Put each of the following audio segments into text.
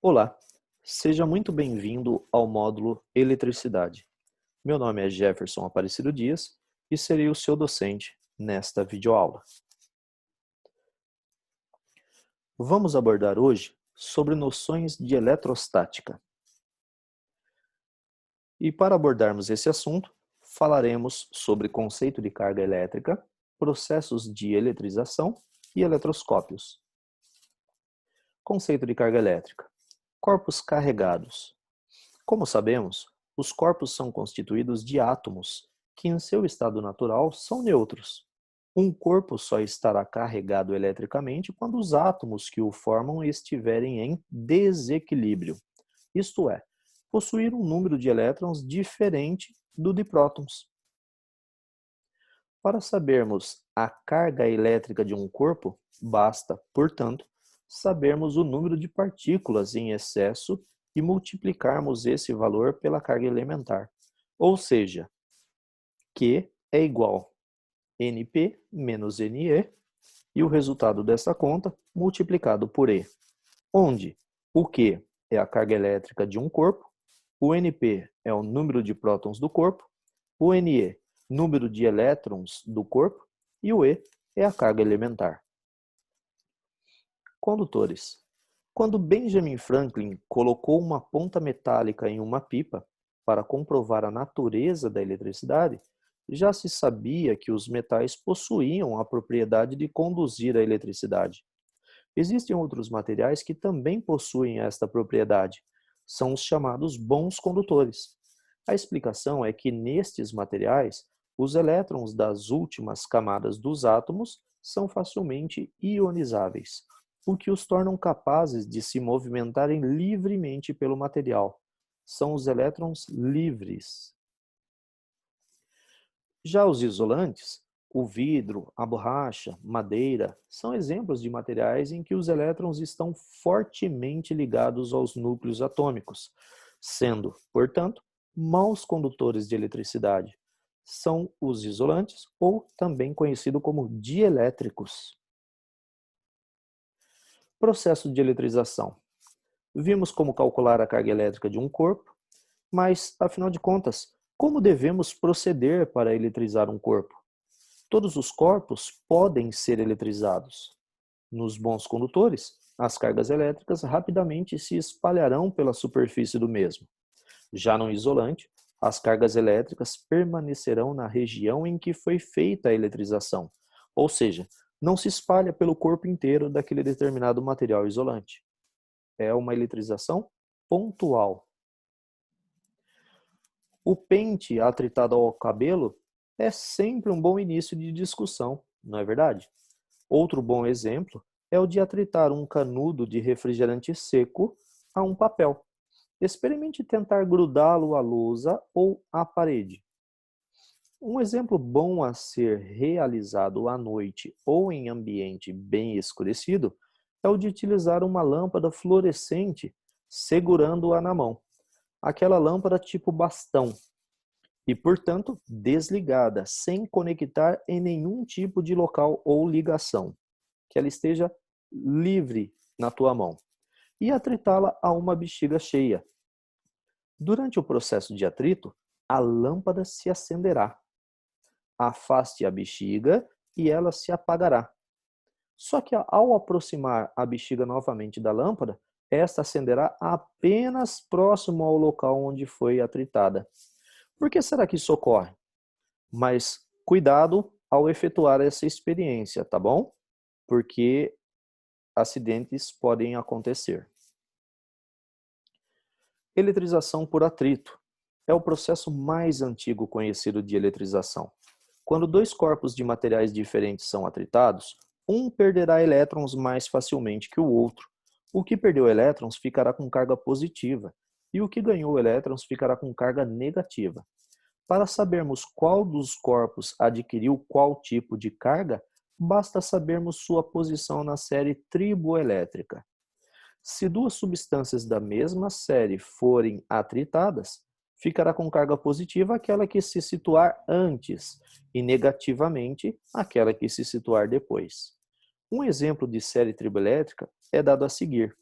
Olá, seja muito bem-vindo ao módulo Eletricidade. Meu nome é Jefferson Aparecido Dias e serei o seu docente nesta videoaula. Vamos abordar hoje sobre noções de eletrostática. E para abordarmos esse assunto, falaremos sobre conceito de carga elétrica, processos de eletrização e eletroscópios. Conceito de carga elétrica. Corpos carregados. Como sabemos, os corpos são constituídos de átomos, que em seu estado natural são neutros. Um corpo só estará carregado eletricamente quando os átomos que o formam estiverem em desequilíbrio, isto é, possuir um número de elétrons diferente do de prótons. Para sabermos a carga elétrica de um corpo, basta, portanto, sabermos o número de partículas em excesso e multiplicarmos esse valor pela carga elementar. Ou seja, Q é igual a Np menos Ne, e o resultado dessa conta multiplicado por E, onde o Q é a carga elétrica de um corpo, o Np é o número de prótons do corpo, o Ne, número de elétrons do corpo, e o E é a carga elementar. Condutores. Quando Benjamin Franklin colocou uma ponta metálica em uma pipa para comprovar a natureza da eletricidade, já se sabia que os metais possuíam a propriedade de conduzir a eletricidade. Existem outros materiais que também possuem esta propriedade. São os chamados bons condutores. A explicação é que nestes materiais, os elétrons das últimas camadas dos átomos são facilmente ionizáveis, o que os tornam capazes de se movimentarem livremente pelo material. São os elétrons livres. Já os isolantes, o vidro, a borracha, madeira, são exemplos de materiais em que os elétrons estão fortemente ligados aos núcleos atômicos, sendo, portanto, maus condutores de eletricidade. São os isolantes, ou também conhecido como dielétricos. Processo de eletrização. Vimos como calcular a carga elétrica de um corpo, mas, afinal de contas, como devemos proceder para eletrizar um corpo? Todos os corpos podem ser eletrizados. Nos bons condutores, as cargas elétricas rapidamente se espalharão pela superfície do mesmo. Já no isolante, as cargas elétricas permanecerão na região em que foi feita a eletrização, ou seja, não se espalha pelo corpo inteiro daquele determinado material isolante. É uma eletrização pontual. O pente atritado ao cabelo é sempre um bom início de discussão, não é verdade? Outro bom exemplo é o de atritar um canudo de refrigerante seco a um papel. Experimente tentar grudá-lo à lousa ou à parede. Um exemplo bom a ser realizado à noite ou em ambiente bem escurecido é o de utilizar uma lâmpada fluorescente segurando-a na mão. Aquela lâmpada tipo bastão e, portanto, desligada, sem conectar em nenhum tipo de local ou ligação. Que ela esteja livre na tua mão. E atritá-la a uma bexiga cheia. Durante o processo de atrito, a lâmpada se acenderá. Afaste a bexiga e ela se apagará. Só que ao aproximar a bexiga novamente da lâmpada, esta acenderá apenas próximo ao local onde foi atritada. Por que será que isso ocorre? Mas cuidado ao efetuar essa experiência, tá bom? Porque acidentes podem acontecer. Eletrização por atrito é o processo mais antigo conhecido de eletrização. Quando dois corpos de materiais diferentes são atritados, um perderá elétrons mais facilmente que o outro. O que perdeu elétrons ficará com carga positiva e o que ganhou elétrons ficará com carga negativa. Para sabermos qual dos corpos adquiriu qual tipo de carga, basta sabermos sua posição na série triboelétrica. Se duas substâncias da mesma série forem atritadas, ficará com carga positiva aquela que se situar antes e negativamente aquela que se situar depois. Um exemplo de série triboelétrica é dado a seguir.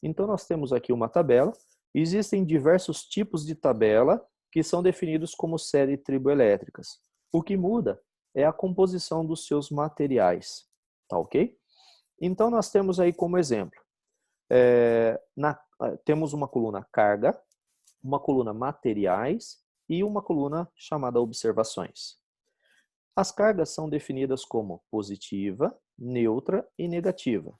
Então, nós temos aqui uma tabela. Existem diversos tipos de tabela que são definidos como série triboelétricas. O que muda é a composição dos seus materiais, tá ok? Então, nós temos aí como exemplo, temos uma coluna carga, uma coluna materiais e uma coluna chamada observações. As cargas são definidas como positiva, neutra e negativa.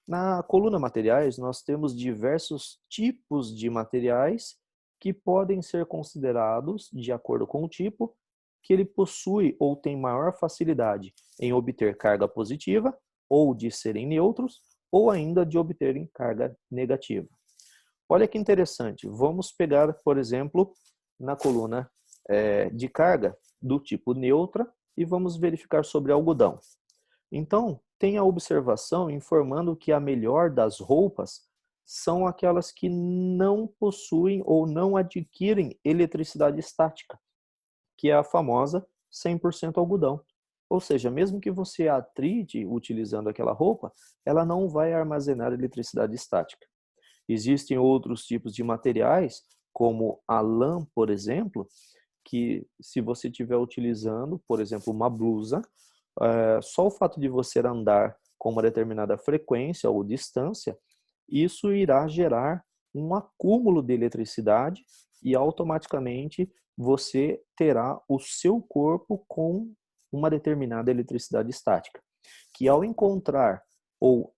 Na coluna materiais, nós temos diversos tipos de materiais que podem ser considerados, de acordo com o tipo, que ele possui ou tem maior facilidade em obter carga positiva, ou de serem neutros, ou ainda de obterem carga negativa. Olha que interessante, vamos pegar, por exemplo, na coluna de carga do tipo neutra e vamos verificar sobre algodão. Então, tem a observação informando que a melhor das roupas são aquelas que não possuem ou não adquirem eletricidade estática, que é a famosa 100% algodão. Ou seja, mesmo que você atrite utilizando aquela roupa, ela não vai armazenar eletricidade estática. Existem outros tipos de materiais, como a lã, por exemplo, que se você estiver utilizando, por exemplo, uma blusa, só o fato de você andar com uma determinada frequência ou distância, isso irá gerar um acúmulo de eletricidade e automaticamente você terá o seu corpo com uma determinada eletricidade estática, que ao encontrar ou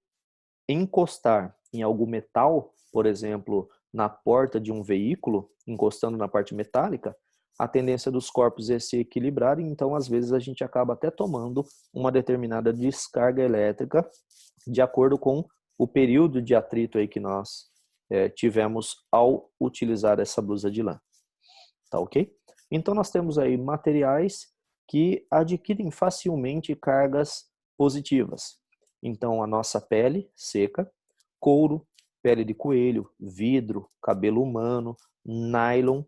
encostar em algum metal, por exemplo, na porta de um veículo, encostando na parte metálica, a tendência dos corpos é se equilibrarem, então às vezes a gente acaba até tomando uma determinada descarga elétrica de acordo com o período de atrito aí que nós tivemos ao utilizar essa blusa de lã. Tá ok? Então nós temos aí materiais que adquirem facilmente cargas positivas. Então a nossa pele seca, couro, pele de coelho, vidro, cabelo humano, nylon,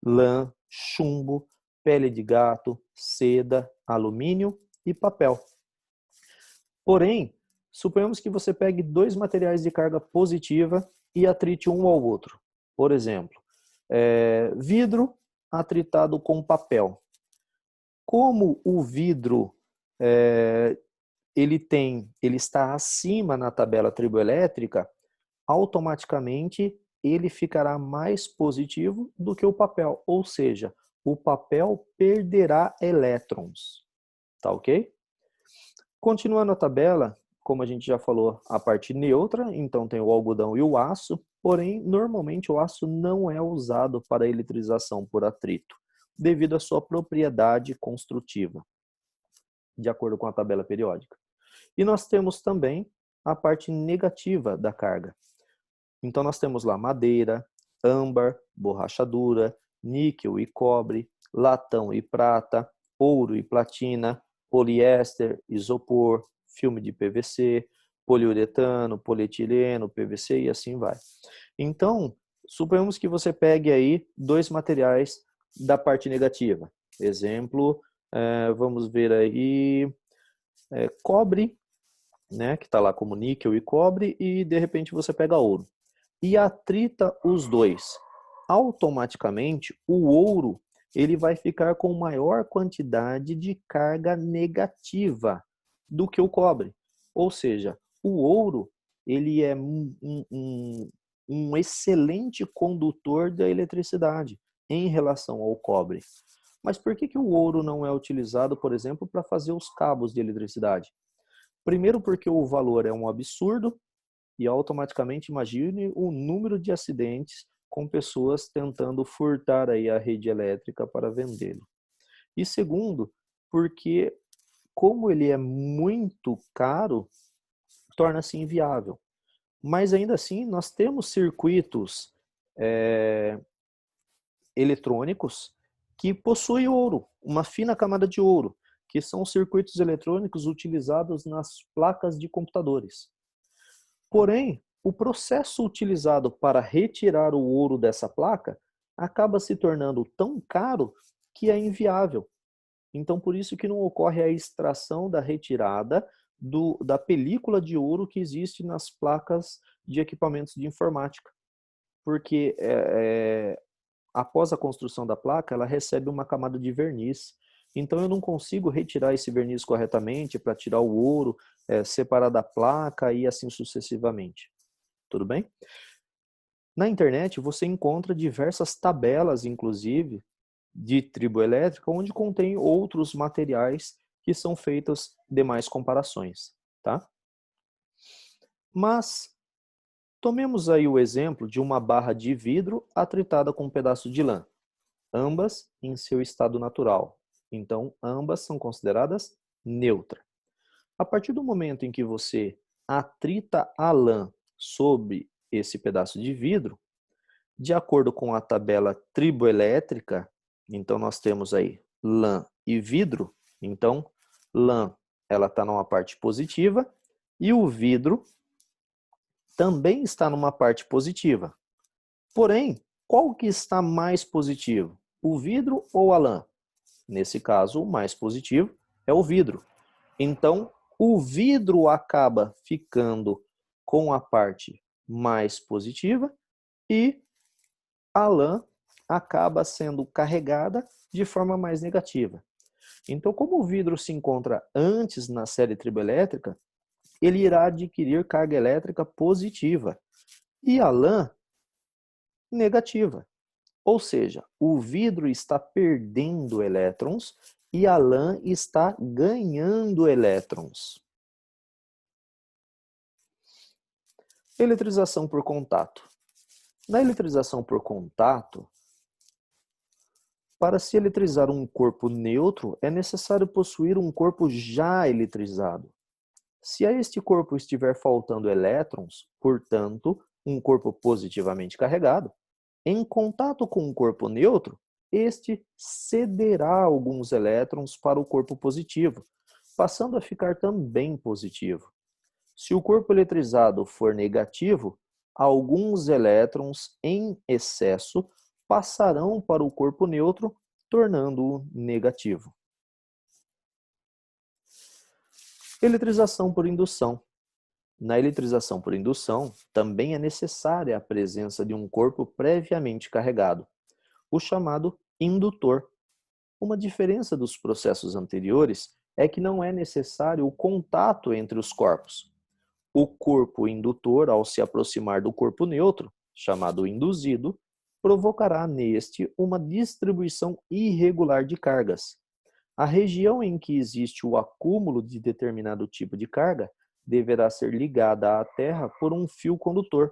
lã, chumbo, pele de gato, seda, alumínio e papel. Porém, suponhamos que você pegue dois materiais de carga positiva e atrite um ao outro. Por exemplo, vidro atritado com papel. Como o vidro ele está acima na tabela triboelétrica, automaticamente ele ficará mais positivo do que o papel, ou seja, o papel perderá elétrons, tá ok? Continuando a tabela, como a gente já falou, a parte neutra, então tem o algodão e o aço, porém, normalmente o aço não é usado para eletrização por atrito, devido à sua propriedade construtiva, de acordo com a tabela periódica. E nós temos também a parte negativa da carga. Então nós temos lá madeira, âmbar, borrachadura, níquel e cobre, latão e prata, ouro e platina, poliéster, isopor, filme de PVC, poliuretano, polietileno, PVC e assim vai. Então, suponhamos que você pegue aí dois materiais da parte negativa. Exemplo, vamos ver aí, cobre, né, que está lá como níquel e cobre, e de repente você pega ouro e atrita os dois. Automaticamente, o ouro ele vai ficar com maior quantidade de carga negativa do que o cobre. Ou seja, o ouro ele é um excelente condutor da eletricidade em relação ao cobre. Mas por que o ouro não é utilizado, por exemplo, para fazer os cabos de eletricidade? Primeiro porque o valor é um absurdo, e automaticamente imagine o número de acidentes com pessoas tentando furtar aí a rede elétrica para vendê-lo. E segundo, porque como ele é muito caro, torna-se inviável. Mas ainda assim, nós temos circuitos eletrônicos que possuem ouro, uma fina camada de ouro, que são circuitos eletrônicos utilizados nas placas de computadores. Porém, o processo utilizado para retirar o ouro dessa placa acaba se tornando tão caro que é inviável. Então, por isso que não ocorre a extração da retirada da película de ouro que existe nas placas de equipamentos de informática, porque após a construção da placa, ela recebe uma camada de verniz. Então eu não consigo retirar esse verniz corretamente para tirar o ouro, separar da placa e assim sucessivamente. Tudo bem? Na internet você encontra diversas tabelas, inclusive, de triboelétrica, onde contém outros materiais que são feitas demais comparações, tá? Mas tomemos aí o exemplo de uma barra de vidro atritada com um pedaço de lã, ambas em seu estado natural. Então, ambas são consideradas neutras. A partir do momento em que você atrita a lã sobre esse pedaço de vidro, de acordo com a tabela triboelétrica, então nós temos aí lã e vidro. Então, lã ela está numa parte positiva e o vidro também está numa parte positiva. Porém, qual que está mais positivo? O vidro ou a lã? Nesse caso, o mais positivo é o vidro. Então, o vidro acaba ficando com a parte mais positiva e a lã acaba sendo carregada de forma mais negativa. Então, como o vidro se encontra antes na série triboelétrica, ele irá adquirir carga elétrica positiva e a lã negativa. Ou seja, o vidro está perdendo elétrons e a lã está ganhando elétrons. Eletrização por contato. Na eletrização por contato, para se eletrizar um corpo neutro, é necessário possuir um corpo já eletrizado. Se a este corpo estiver faltando elétrons, portanto, um corpo positivamente carregado, em contato com um corpo neutro, este cederá alguns elétrons para o corpo positivo, passando a ficar também positivo. Se o corpo eletrizado for negativo, alguns elétrons em excesso passarão para o corpo neutro, tornando-o negativo. Eletrização por indução. Na eletrização por indução, também é necessária a presença de um corpo previamente carregado, o chamado indutor. Uma diferença dos processos anteriores é que não é necessário o contato entre os corpos. O corpo indutor, ao se aproximar do corpo neutro, chamado induzido, provocará neste uma distribuição irregular de cargas. A região em que existe o acúmulo de determinado tipo de carga deverá ser ligada à Terra por um fio condutor.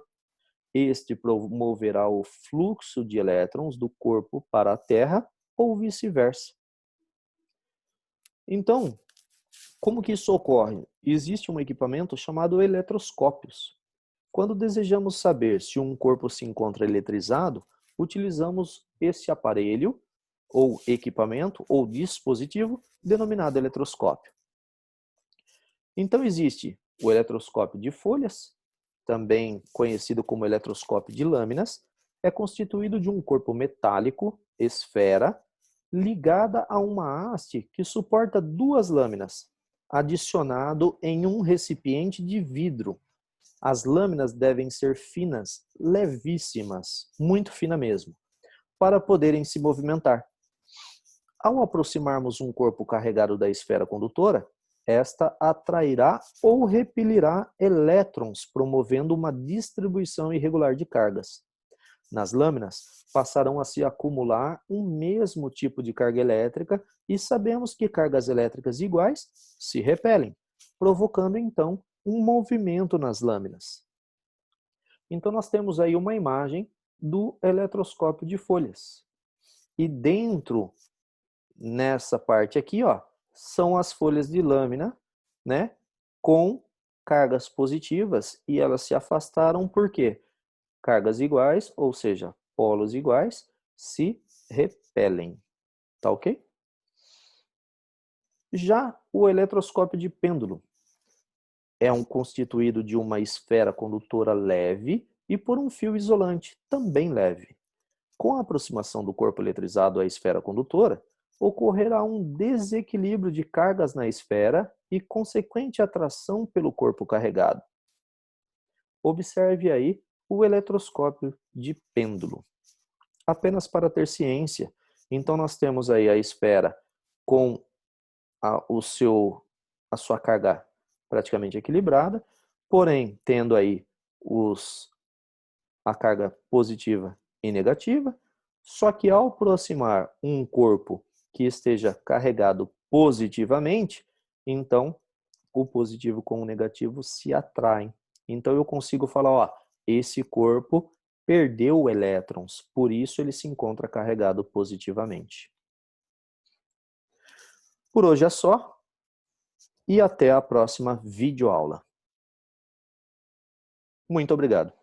Este promoverá o fluxo de elétrons do corpo para a Terra ou vice-versa. Então, como que isso ocorre? Existe um equipamento chamado eletroscópios. Quando desejamos saber se um corpo se encontra eletrizado, utilizamos esse aparelho, ou equipamento, ou dispositivo, denominado eletroscópio. Então existe o eletroscópio de folhas, também conhecido como eletroscópio de lâminas, é constituído de um corpo metálico, esfera, ligada a uma haste que suporta duas lâminas, adicionado em um recipiente de vidro. As lâminas devem ser finas, levíssimas, muito fina mesmo, para poderem se movimentar. Ao aproximarmos um corpo carregado da esfera condutora, esta atrairá ou repelirá elétrons, promovendo uma distribuição irregular de cargas. Nas lâminas, passarão a se acumular um mesmo tipo de carga elétrica e sabemos que cargas elétricas iguais se repelem, provocando então um movimento nas lâminas. Então nós temos aí uma imagem do eletroscópio de folhas. E dentro, nessa parte aqui, ó, são as folhas de lâmina, né, com cargas positivas e elas se afastaram por quê? Cargas iguais, ou seja, polos iguais, se repelem. Tá ok? Já o eletroscópio de pêndulo é constituído de uma esfera condutora leve e por um fio isolante, também leve. Com a aproximação do corpo eletrizado à esfera condutora, ocorrerá um desequilíbrio de cargas na esfera e consequente atração pelo corpo carregado. Observe aí o eletroscópio de pêndulo. Apenas para ter ciência, então nós temos aí a esfera com a sua carga praticamente equilibrada, porém tendo aí a carga positiva e negativa, só que ao aproximar um corpo que esteja carregado positivamente, então o positivo com o negativo se atraem. Então eu consigo falar, ó, esse corpo perdeu elétrons, por isso ele se encontra carregado positivamente. Por hoje é só e até a próxima videoaula. Muito obrigado.